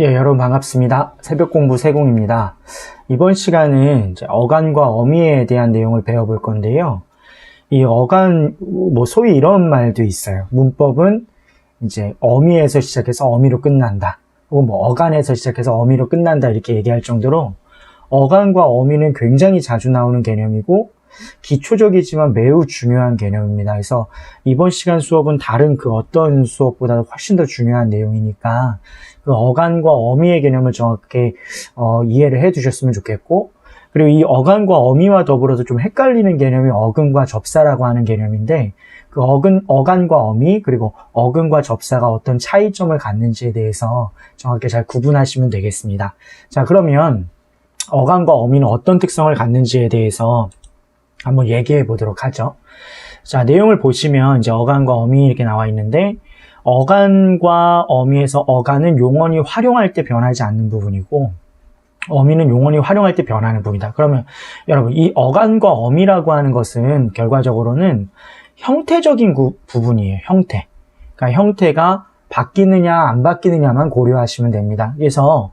예, 여러분 반갑습니다. 새벽공부 세공입니다. 이번 시간은 이제 어간과 어미에 대한 내용을 배워볼 건데요. 이 어간, 소위 이런 말도 있어요. 문법은 이제 어미에서 시작해서 어미로 끝난다. 혹은 어간에서 시작해서 어미로 끝난다. 이렇게 얘기할 정도로 어간과 어미는 굉장히 자주 나오는 개념이고 기초적이지만 매우 중요한 개념입니다. 그래서 이번 시간 수업은 다른 그 어떤 수업보다 훨씬 더 중요한 내용이니까 그 어간과 어미의 개념을 정확하게 이해를 해 두셨으면 좋겠고, 그리고 이 어간과 어미와 더불어서 좀 헷갈리는 개념이 어근과 접사라고 하는 개념인데, 그 어간과 어미, 그리고 어근과 접사가 어떤 차이점을 갖는지에 대해서 정확하게 잘 구분하시면 되겠습니다. 자, 그러면 어간과 어미는 어떤 특성을 갖는지에 대해서 한번 얘기해 보도록 하죠. 자, 내용을 보시면 이제 어간과 어미 이렇게 나와 있는데, 어간과 어미에서 어간은 용언이 활용할 때 변하지 않는 부분이고, 어미는 용언이 활용할 때 변하는 부분이다. 그러면 여러분, 이 어간과 어미라고 하는 것은 결과적으로는 형태적인 부분이에요. 형태. 그러니까 형태가 바뀌느냐 안 바뀌느냐만 고려하시면 됩니다. 그래서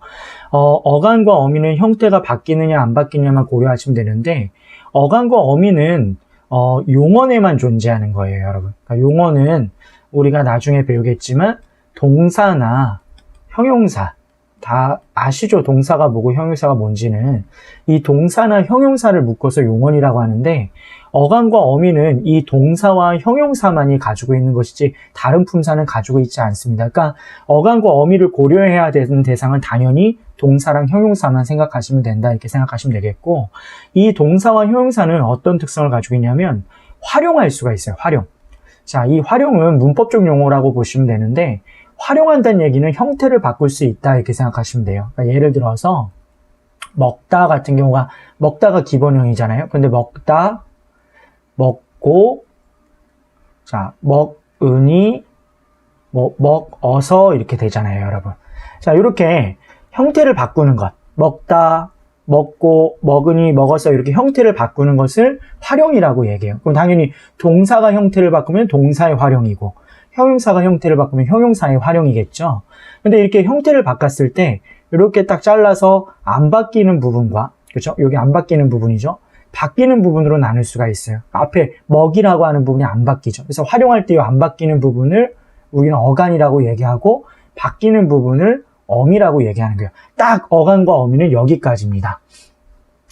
어간과 어미는 형태가 바뀌느냐 안 바뀌느냐만 고려하시면 되는데, 어간과 어미는 용언에만 존재하는 거예요, 여러분. 그러니까 용언은 우리가 나중에 배우겠지만 동사나 형용사, 다 아시죠? 동사가 뭐고 형용사가 뭔지는. 이 동사나 형용사를 묶어서 용언이라고 하는데, 어간과 어미는 이 동사와 형용사만이 가지고 있는 것이지 다른 품사는 가지고 있지 않습니다. 그러니까 어간과 어미를 고려해야 되는 대상은 당연히 동사랑 형용사만 생각하시면 된다, 이렇게 생각하시면 되겠고, 이 동사와 형용사는 어떤 특성을 가지고 있냐면 활용할 수가 있어요. 활용. 자, 이 활용은 문법적 용어라고 보시면 되는데, 활용한다는 얘기는 형태를 바꿀 수 있다, 이렇게 생각하시면 돼요. 그러니까 예를 들어서 먹다 같은 경우가, 먹다가 기본형이잖아요. 근데 먹다, 먹고, 자, 먹으니, 먹어서 이렇게 되잖아요, 여러분. 자, 이렇게 형태를 바꾸는 것, 먹다, 먹고, 먹으니, 먹어서 이렇게 형태를 바꾸는 것을 활용이라고 얘기해요. 그럼 당연히 동사가 형태를 바꾸면 동사의 활용이고, 형용사가 형태를 바꾸면 형용사의 활용이겠죠. 근데 이렇게 형태를 바꿨을 때 이렇게 딱 잘라서 안 바뀌는 부분과, 그렇죠? 여기 안 바뀌는 부분이죠. 바뀌는 부분으로 나눌 수가 있어요. 앞에 먹이라고 하는 부분이 안 바뀌죠. 그래서 활용할 때 이 안 바뀌는 부분을 우리는 어간이라고 얘기하고, 바뀌는 부분을 어미라고 얘기하는 거예요. 딱 어간과 어미는 여기까지입니다.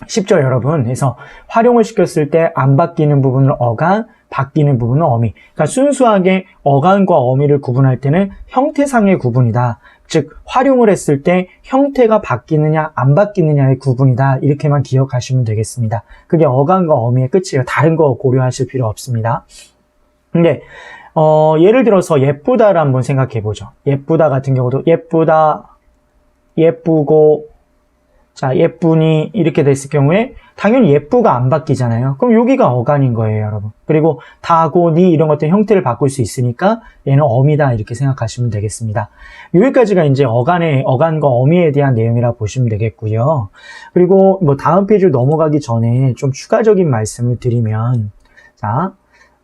쉽죠, 여러분? 그래서 활용을 시켰을 때 안 바뀌는 부분을 어간, 바뀌는 부분은 어미. 그러니까 순수하게 어간과 어미를 구분할 때는 형태상의 구분이다. 즉, 활용을 했을 때 형태가 바뀌느냐 안 바뀌느냐의 구분이다. 이렇게만 기억하시면 되겠습니다. 그게 어간과 어미의 끝이에요. 다른 거 고려하실 필요 없습니다. 근데 예를 들어서 예쁘다를 한번 생각해 보죠. 예쁘다 같은 경우도 예쁘다, 예쁘고, 자, 예쁘니 이렇게 됐을 경우에 당연히 예쁘가 안 바뀌잖아요. 그럼 여기가 어간인 거예요, 여러분. 그리고 다고, 니 이런 것들 형태를 바꿀 수 있으니까 얘는 어미다, 이렇게 생각하시면 되겠습니다. 여기까지가 이제 어간과 어미에 대한 내용이라고 보시면 되겠고요. 그리고 다음 페이지로 넘어가기 전에 좀 추가적인 말씀을 드리면, 자,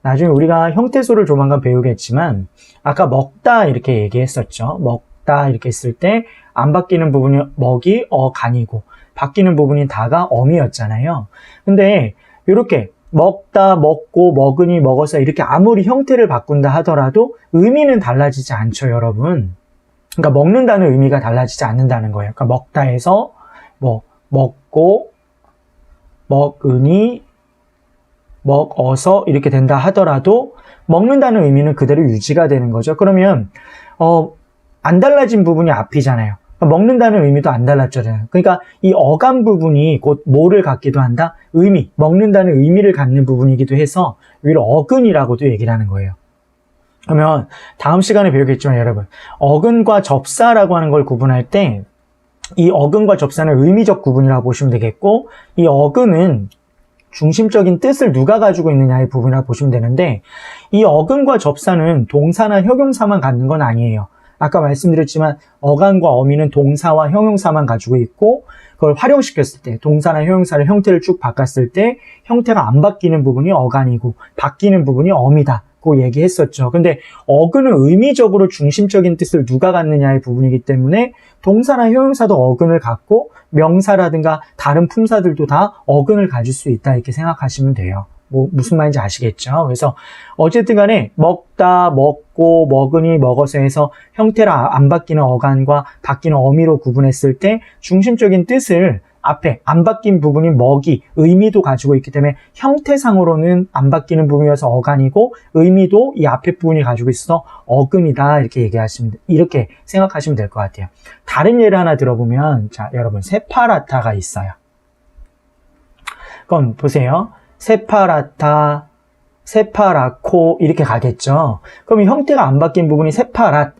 나중에 우리가 형태소를 조만간 배우겠지만, 아까 먹다 이렇게 얘기했었죠. 먹다 이렇게 했을 때 안 바뀌는 부분이 먹이, 어간이고, 바뀌는 부분이 다가 어미였잖아요. 근데 이렇게 먹다, 먹고, 먹으니, 먹어서 이렇게 아무리 형태를 바꾼다 하더라도 의미는 달라지지 않죠, 여러분. 그러니까 먹는다는 의미가 달라지지 않는다는 거예요. 그러니까 먹다에서 먹고, 먹으니, 먹어서 이렇게 된다 하더라도 먹는다는 의미는 그대로 유지가 되는 거죠. 그러면 안 달라진 부분이 앞이잖아요. 먹는다는 의미도 안 달라졌잖아요. 그러니까 이 어간 부분이 곧 뭐를 갖기도 한다? 의미, 먹는다는 의미를 갖는 부분이기도 해서 위로 어근이라고도 얘기를 하는 거예요. 그러면 다음 시간에 배우겠지만 여러분, 어근과 접사라고 하는 걸 구분할 때 이 어근과 접사는 의미적 구분이라고 보시면 되겠고, 이 어근은 중심적인 뜻을 누가 가지고 있느냐의 부분이라고 보시면 되는데, 이 어근과 접사는 동사나 형용사만 갖는 건 아니에요. 아까 말씀드렸지만 어간과 어미는 동사와 형용사만 가지고 있고, 그걸 활용시켰을 때 동사나 형용사를 형태를 쭉 바꿨을 때 형태가 안 바뀌는 부분이 어간이고 바뀌는 부분이 어미다. 같고 얘기했었죠. 근데 어근은 의미적으로 중심적인 뜻을 누가 갖느냐의 부분이기 때문에 동사나 형용사도 어근을 갖고 명사라든가 다른 품사들도 다 어근을 가질 수 있다 이렇게 생각하시면 돼요. 뭐 무슨 말인지 아시겠죠? 그래서 어쨌든 간에 먹다, 먹고, 먹으니, 먹어서 해서 형태를 안 바뀌는 어간과 바뀌는 어미로 구분했을 때 중심적인 뜻을 앞에 안 바뀐 부분이 먹이, 의미도 가지고 있기 때문에 형태상으로는 안 바뀌는 부분이어서 어간이고 의미도 이 앞에 부분이 가지고 있어서 어근이다 이렇게 생각하시면 될 것 같아요. 다른 예를 하나 들어보면 자 여러분 세파라타가 있어요. 그럼 보세요. 세파라타, 세파라코 이렇게 가겠죠. 그럼 형태가 안 바뀐 부분이 세파랏,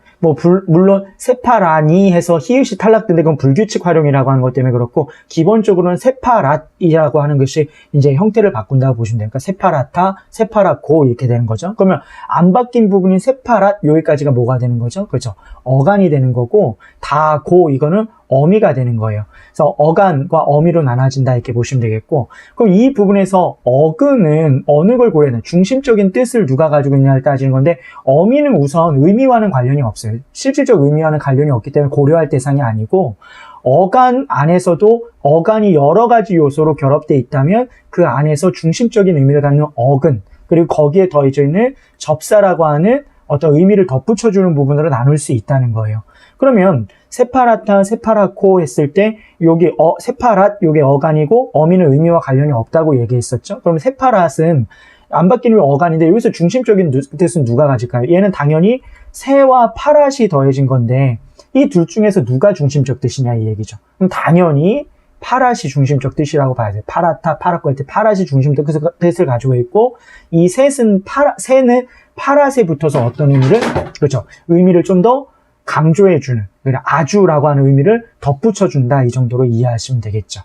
물론 세파라니 해서 히읗이 탈락된데 그건 불규칙 활용이라고 하는 것 때문에 그렇고 기본적으로는 세파랏이라고 하는 것이 이제 형태를 바꾼다고 보시면 돼요. 그러니까 세파라타, 세파라코 이렇게 되는 거죠. 그러면 안 바뀐 부분인 세파랏 여기까지가 뭐가 되는 거죠? 그렇죠. 어간이 되는 거고 다고 이거는 어미가 되는 거예요. 그래서 어간과 어미로 나눠진다 이렇게 보시면 되겠고 그럼 이 부분에서 어근은 어느 걸 고려해야 되나? 중심적인 뜻을 누가 가지고 있냐를 따지는 건데 어미는 우선 의미와는 관련이 없어요. 실질적 의미와는 관련이 없기 때문에 고려할 대상이 아니고 어간 안에서도 어간이 여러 가지 요소로 결합되어 있다면 그 안에서 중심적인 의미를 갖는 어근 그리고 거기에 더해져 있는 접사라고 하는 어떤 의미를 덧붙여주는 부분으로 나눌 수 있다는 거예요. 그러면 세파라타, 세파라코 했을 때 여기 세파랏 요게 어간이고 어미는 의미와 관련이 없다고 얘기했었죠. 그럼 세파랏은 안 바뀌는 어간인데 여기서 중심적인 뜻은 누가 가질까요? 얘는 당연히 세와 파랏이 더해진 건데 이 둘 중에서 누가 중심적 뜻이냐 이 얘기죠. 그럼 당연히 파랏이 중심적 뜻이라고 봐야 돼요. 파라타, 파라코 할 때 파랏이 중심적 뜻을 가지고 있고 이 세는 파랏에 붙어서 어떤 의미를 그렇죠. 의미를 좀 더 강조해주는 아주라고 하는 의미를 덧붙여준다 이 정도로 이해하시면 되겠죠.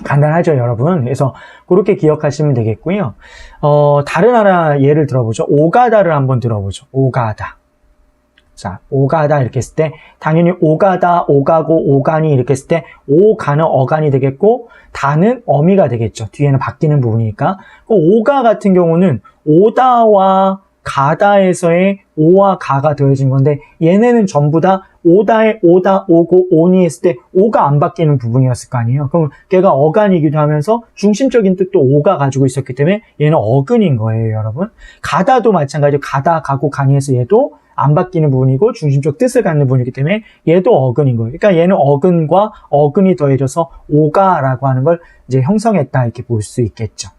간단하죠 여러분. 그래서 그렇게 기억하시면 되겠고요. 다른 하나 예를 들어보죠. 오가다를 한번 들어보죠. 오가다. 자, 오가다 이렇게 했을 때 당연히 오가다, 오가고, 오간이 이렇게 했을 때 오가는 어간이 되겠고 다는 어미가 되겠죠. 뒤에는 바뀌는 부분이니까. 오가 같은 경우는 오다와 가다에서의 오와 가가 더해진 건데 얘네는 전부 다 오다에 오다, 오고, 오니 했을 때 오가 안 바뀌는 부분이었을 거 아니에요. 그럼 걔가 어간이기도 하면서 중심적인 뜻도 오가 가지고 있었기 때문에 얘는 어근인 거예요 여러분. 가다도 마찬가지로 가다, 가고, 가니 해서 얘도 안 바뀌는 부분이고 중심적 뜻을 갖는 부분이기 때문에 얘도 어근인 거예요. 그러니까 얘는 어근과 어근이 더해져서 오가라고 하는 걸 이제 형성했다 이렇게 볼 수 있겠죠.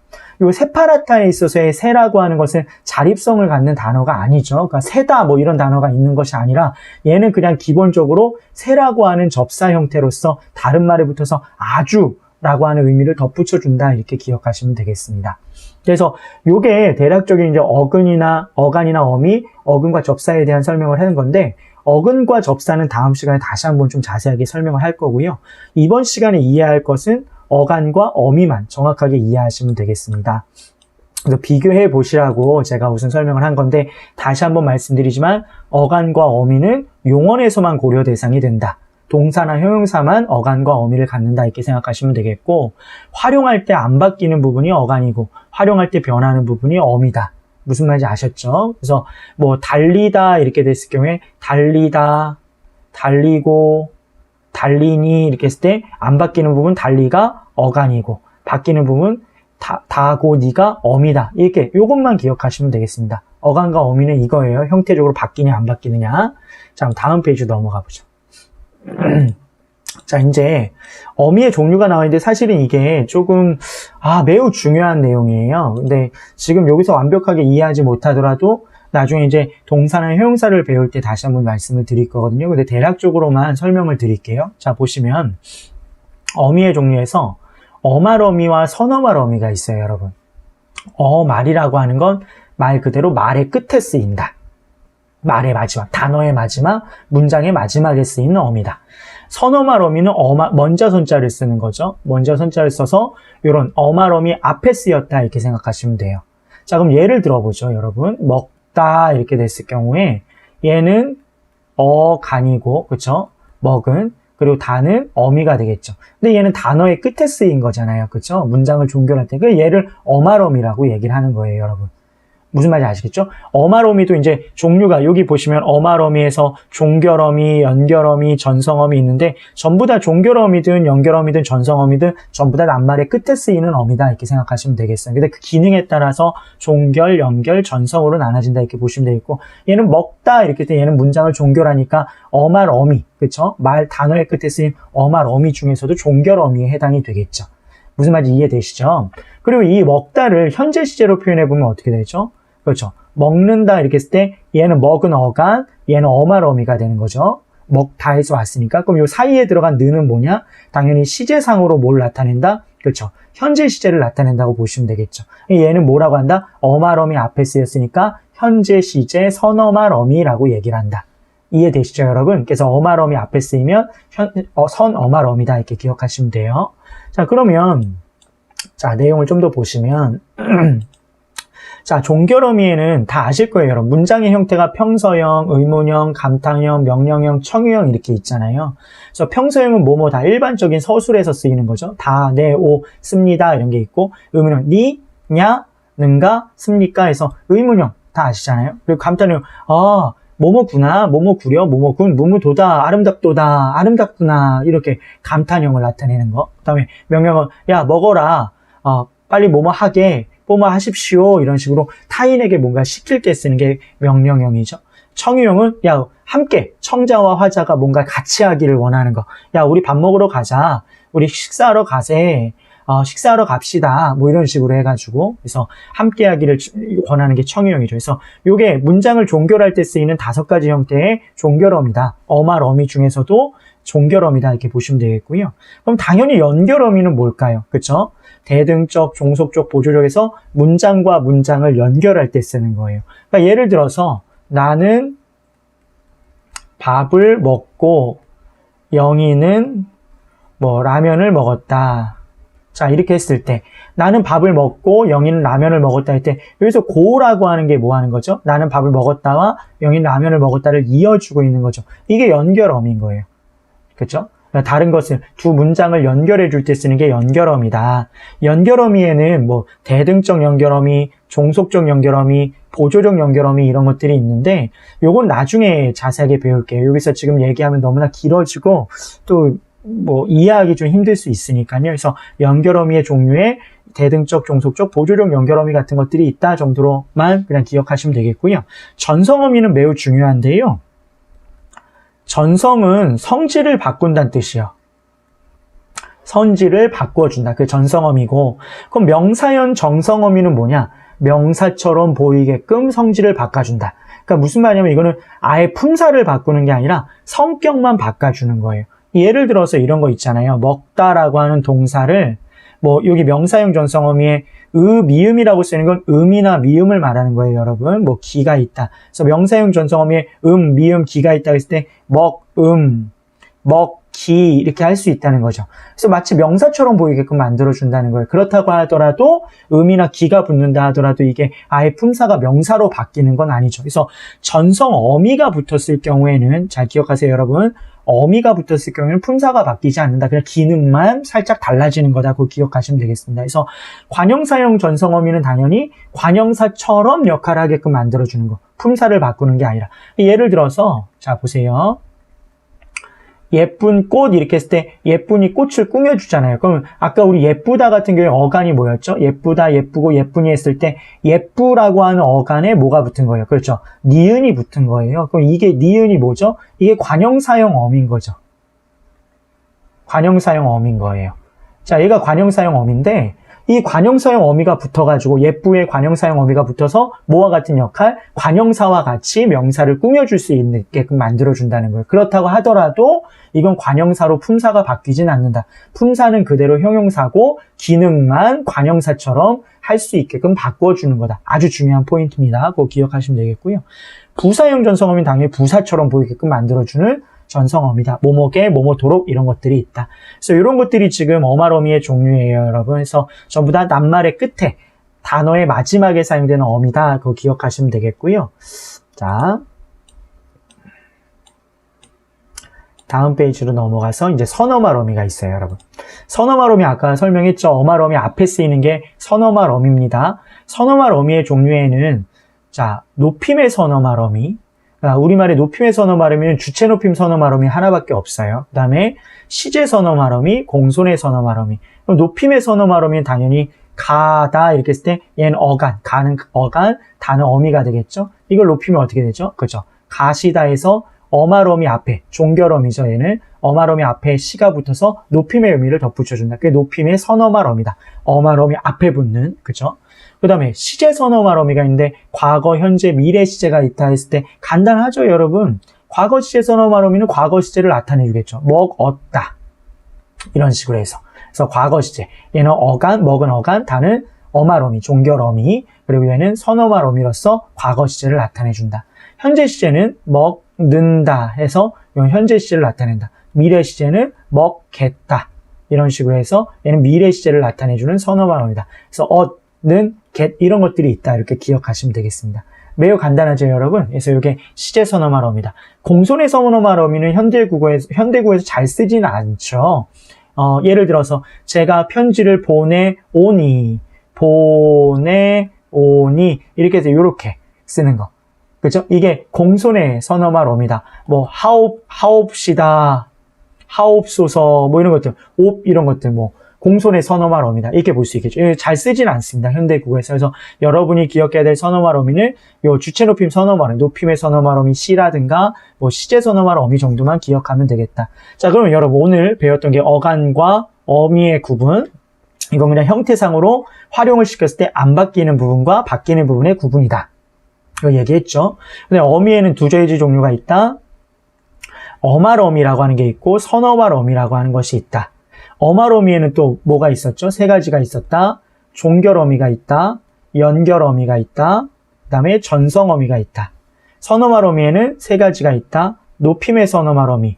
요 세파라타에 있어서의 세라고 하는 것은 자립성을 갖는 단어가 아니죠. 그러니까 세다 뭐 이런 단어가 있는 것이 아니라 얘는 그냥 기본적으로 세라고 하는 접사 형태로서 다른 말에 붙어서 아주라고 하는 의미를 덧붙여준다 이렇게 기억하시면 되겠습니다. 그래서 요게 대략적인 이제 어간이나 어미, 어근과 접사에 대한 설명을 하는 건데 어근과 접사는 다음 시간에 다시 한번 좀 자세하게 설명을 할 거고요. 이번 시간에 이해할 것은 어간과 어미만 정확하게 이해하시면 되겠습니다. 그래서 비교해 보시라고 제가 우선 설명을 한 건데 다시 한번 말씀드리지만 어간과 어미는 용언에서만 고려 대상이 된다. 동사나 형용사만 어간과 어미를 갖는다 이렇게 생각하시면 되겠고 활용할 때 안 바뀌는 부분이 어간이고 활용할 때 변하는 부분이 어미다. 무슨 말인지 아셨죠? 그래서 뭐 달리다 이렇게 됐을 경우에 달리다, 달리고, 달리니 이렇게 했을 때 안 바뀌는 부분 달리가 어간이고 바뀌는 부분 다고 니가 어미다. 이렇게 요것만 기억하시면 되겠습니다. 어간과 어미는 이거예요. 형태적으로 바뀌냐 안 바뀌느냐. 자, 그럼 다음 페이지 넘어가 보죠. 자, 이제 어미의 종류가 나와 있는데 사실은 이게 조금 매우 중요한 내용이에요. 근데 지금 여기서 완벽하게 이해하지 못하더라도 나중에 이제 동사나 형용사를 배울 때 다시 한번 말씀을 드릴 거거든요. 근데 대략적으로만 설명을 드릴게요. 자, 보시면 어미의 종류에서 어말어미와 선어말어미가 있어요, 여러분. 어말이라고 하는 건 말 그대로 말의 끝에 쓰인다. 말의 마지막, 단어의 마지막, 문장의 마지막에 쓰이는 어미다. 선어말 어미는 먼저 손자를 쓰는 거죠. 먼저 손자를 써서 이런 어말 어미 앞에 쓰였다 이렇게 생각하시면 돼요. 자, 그럼 예를 들어보죠, 여러분. 먹다 이렇게 됐을 경우에 얘는 어간이고, 그쵸? 먹은, 그리고 다는 어미가 되겠죠. 근데 얘는 단어의 끝에 쓰인 거잖아요, 그쵸? 문장을 종결할 때. 그 얘를 어말 어미라고 얘기를 하는 거예요, 여러분. 무슨 말인지 아시겠죠? 어말어미도 이제 종류가 여기 보시면 어말어미에서 종결어미, 연결어미, 전성어미 있는데 전부 다 종결어미든 연결어미든 전성어미든 전부 다 낱말의 끝에 쓰이는 어미다 이렇게 생각하시면 되겠어요. 근데 그 기능에 따라서 종결, 연결, 전성으로 나눠진다 이렇게 보시면 되겠고 얘는 먹다 이렇게 때 얘는 문장을 종결하니까 어말어미, 그렇죠? 말 단어의 끝에 쓰인 어말어미 중에서도 종결어미에 해당이 되겠죠. 무슨 말인지 이해되시죠? 그리고 이 먹다를 현재 시제로 표현해 보면 어떻게 되죠? 그렇죠. 먹는다 이렇게 했을 때 얘는 먹은 어간, 얘는 어말어미가 되는 거죠. 먹다에서 왔으니까. 그럼 이 사이에 들어간 느는 뭐냐? 당연히 시제상으로 뭘 나타낸다? 그렇죠. 현재 시제를 나타낸다고 보시면 되겠죠. 얘는 뭐라고 한다? 어말어미 앞에 쓰였으니까 현재 시제 선어말어미라고 얘기를 한다. 이해되시죠, 여러분? 그래서 어말어미 앞에 쓰이면 선어말어미다 이렇게 기억하시면 돼요. 자, 그러면 자, 내용을 좀 더 보시면 자, 종결어미에는 다 아실 거예요, 여러분. 문장의 형태가 평서형, 의문형, 감탄형, 명령형, 청유형 이렇게 있잖아요. 그래서 평서형은 뭐뭐 다 일반적인 서술에서 쓰이는 거죠. 다, 네, 오, 씁니다 이런 게 있고 의문형, 니, 냐, 는가, 씁니까 해서 의문형 다 아시잖아요. 그리고 감탄형, 뭐뭐구나, 뭐뭐구려, 뭐뭐군, 무무도다, 아름답도다, 아름답구나 이렇게 감탄형을 나타내는 거. 그 다음에 명령은 야 먹어라, 빨리 뭐뭐 하게, 뭐뭐 하십시오 이런 식으로 타인에게 뭔가 시킬 때 쓰는 게 명령형이죠. 청유형은 야 함께 청자와 화자가 뭔가 같이 하기를 원하는 거. 야 우리 밥 먹으러 가자, 우리 식사하러 가세, 식사하러 갑시다 뭐 이런 식으로 해가지고 그래서 함께 하기를 권하는 게 청유형이죠. 그래서 요게 문장을 종결할 때 쓰이는 5가지 형태의 종결어미다. 어말어미 중에서도 종결어미다 이렇게 보시면 되겠고요. 그럼 당연히 연결어미는 뭘까요? 그렇죠? 대등적, 종속적, 보조적에서 문장과 문장을 연결할 때 쓰는 거예요. 그러니까 예를 들어서 나는 밥을 먹고 영희는 뭐 라면을 먹었다. 자, 이렇게 했을 때 나는 밥을 먹고 영희는 라면을 먹었다 할 때 여기서 고라고 하는 게 뭐 하는 거죠? 나는 밥을 먹었다와 영희는 라면을 먹었다를 이어주고 있는 거죠. 이게 연결어미인 거예요. 그렇죠? 다른 것을 두 문장을 연결해 줄 때 쓰는 게 연결어미다. 연결어미에는 뭐 대등적 연결어미, 종속적 연결어미, 보조적 연결어미 이런 것들이 있는데 요건 나중에 자세하게 배울게요. 여기서 지금 얘기하면 너무나 길어지고 또 뭐 이해하기 좀 힘들 수 있으니까요. 그래서 연결어미의 종류에 대등적, 종속적, 보조적 연결어미 같은 것들이 있다 정도로만 그냥 기억하시면 되겠고요. 전성어미는 매우 중요한데요. 전성은 성질을 바꾼다는 뜻이에요. 성질을 바꿔준다. 그게 전성어미고, 그럼 명사형 정성어미는 뭐냐? 명사처럼 보이게끔 성질을 바꿔준다. 그러니까 무슨 말이냐면 이거는 아예 품사를 바꾸는 게 아니라 성격만 바꿔주는 거예요. 예를 들어서 이런 거 있잖아요. 먹다라고 하는 동사를 뭐 여기 명사형 전성어미에 미음이라고 쓰는 건 음이나 미음을 말하는 거예요, 여러분. 뭐 기가 있다. 그래서 명사형 전성어미에 미음, 기가 있다 했을 때 기 이렇게 할 수 있다는 거죠. 그래서 마치 명사처럼 보이게끔 만들어준다는 거예요. 그렇다고 하더라도 음이나 기가 붙는다 하더라도 이게 아예 품사가 명사로 바뀌는 건 아니죠. 그래서 전성어미가 붙었을 경우에는 잘 기억하세요, 여러분. 어미가 붙었을 경우에는 품사가 바뀌지 않는다. 그냥 기능만 살짝 달라지는 거다. 그거 기억하시면 되겠습니다. 그래서 관형사형 전성어미는 당연히 관형사처럼 역할을 하게끔 만들어주는 거. 품사를 바꾸는 게 아니라. 예를 들어서 자 보세요. 예쁜 꽃 이렇게 했을 때 예쁜이 꽃을 꾸며주잖아요. 그럼 아까 우리 예쁘다 같은 경우에 어간이 뭐였죠? 예쁘다, 예쁘고, 예쁜이 했을 때 예쁘라고 하는 어간에 뭐가 붙은 거예요? 그렇죠. 니은이 붙은 거예요. 그럼 이게 니은이 뭐죠? 이게 관형사형 어미인 거죠. 관형사형 어미인 거예요. 자, 얘가 관형사형 어미인데 이 관형사형 어미가 붙어가지고 예쁘의 관형사형 어미가 붙어서 뭐와 같은 역할? 관형사와 같이 명사를 꾸며줄 수 있게끔 만들어준다는 거예요. 그렇다고 하더라도 이건 관형사로 품사가 바뀌진 않는다. 품사는 그대로 형용사고 기능만 관형사처럼 할 수 있게끔 바꿔주는 거다. 아주 중요한 포인트입니다. 그거 기억하시면 되겠고요. 부사형 전성어미는 당연히 부사처럼 보이게끔 만들어주는 전성어미다. 뭐뭐게, 뭐뭐도록 이런 것들이 있다. 그래서 이런 것들이 지금 어말어미의 종류예요, 여러분. 그래서 전부 다 낱말의 끝에 단어의 마지막에 사용되는 어미다. 그거 기억하시면 되겠고요. 자, 다음 페이지로 넘어가서 이제 선어말어미가 있어요, 여러분. 선어말어미 아까 설명했죠. 어말어미 앞에 쓰이는 게 선어말어미입니다. 선어말어미의 종류에는 자, 높임의 선어말어미. 우리말의 높임의 선어말어미는 주체 높임 선어말어미 하나밖에 없어요. 그 다음에 시제 선어말어미, 공손의 선어말어미. 그럼 높임의 선어말어미는 당연히 가다 이렇게 했을 때 얘는 어간, 가는 어간, 다는 어미가 되겠죠. 이걸 높이면 어떻게 되죠? 그죠? 가시다에서 어말어미 앞에, 종결어미죠. 얘는 어말어미 앞에 시가 붙어서 높임의 의미를 덧붙여준다. 그게 높임의 선어말어미다. 어말어미 앞에 붙는, 그죠? 그 다음에 시제 선어말어미가 있는데 과거, 현재, 미래 시제가 있다 했을 때 간단하죠, 여러분? 과거 시제 선어말어미는 과거 시제를 나타내 주겠죠. 먹었다. 이런 식으로 해서. 그래서 과거 시제. 얘는 어간, 먹은 어간, 다는 어말어미, 종결어미. 그리고 얘는 선어말어미로서 과거 시제를 나타내 준다. 현재 시제는 먹는다 해서 이건 현재 시제를 나타낸다. 미래 시제는 먹겠다. 이런 식으로 해서 얘는 미래 시제를 나타내주는 선어말어미다. 그래서 는, get 이런 것들이 있다. 이렇게 기억하시면 되겠습니다. 매우 간단하죠, 여러분? 그래서 이게 시제 선어말어미다. 공손의 선어말어미는 현대국어에서 잘 쓰지는 않죠. 예를 들어서 제가 편지를 보내오니 이렇게 해서 이렇게 쓰는 거. 그죠? 이게 공손의 선어말어미다. 뭐 하옵시다, 하옵소서 뭐 이런 것들, 이런 것들 뭐 공손의 선어말어미다. 이렇게 볼 수 있겠죠. 잘 쓰진 않습니다. 현대국어에서. 그래서 여러분이 기억해야 될 선어말어미는 요 주체 높임 선어말어미, 높임의 선어말어미 시라든가 뭐 시제 선어말어미 정도만 기억하면 되겠다. 자, 그러면 여러분 오늘 배웠던 게 어간과 어미의 구분. 이건 그냥 형태상으로 활용을 시켰을 때 안 바뀌는 부분과 바뀌는 부분의 구분이다. 이거 얘기했죠. 근데 어미에는 두 저희지 종류가 있다. 어말어미라고 하는 게 있고 선어말어미라고 하는 것이 있다. 어말어미에는 또 뭐가 있었죠? 세 가지가 있었다. 종결어미가 있다. 연결어미가 있다. 그 다음에 전성어미가 있다. 선어말어미에는 세 가지가 있다. 높임의 선어말어미,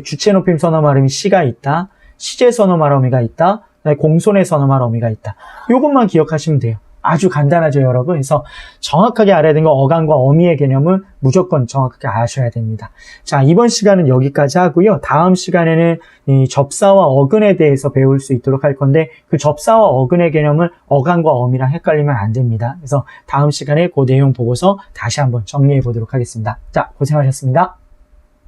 주체 높임 선어말어미 시가 있다. 시제 선어말어미가 있다. 공손의 선어말어미가 있다. 이것만 기억하시면 돼요. 아주 간단하죠, 여러분. 그래서 정확하게 알아야 되는 거 어간과 어미의 개념은 무조건 정확하게 아셔야 됩니다. 자, 이번 시간은 여기까지 하고요. 다음 시간에는 이 접사와 어근에 대해서 배울 수 있도록 할 건데 그 접사와 어근의 개념을 어간과 어미랑 헷갈리면 안 됩니다. 그래서 다음 시간에 그 내용 보고서 다시 한번 정리해 보도록 하겠습니다. 자, 고생하셨습니다.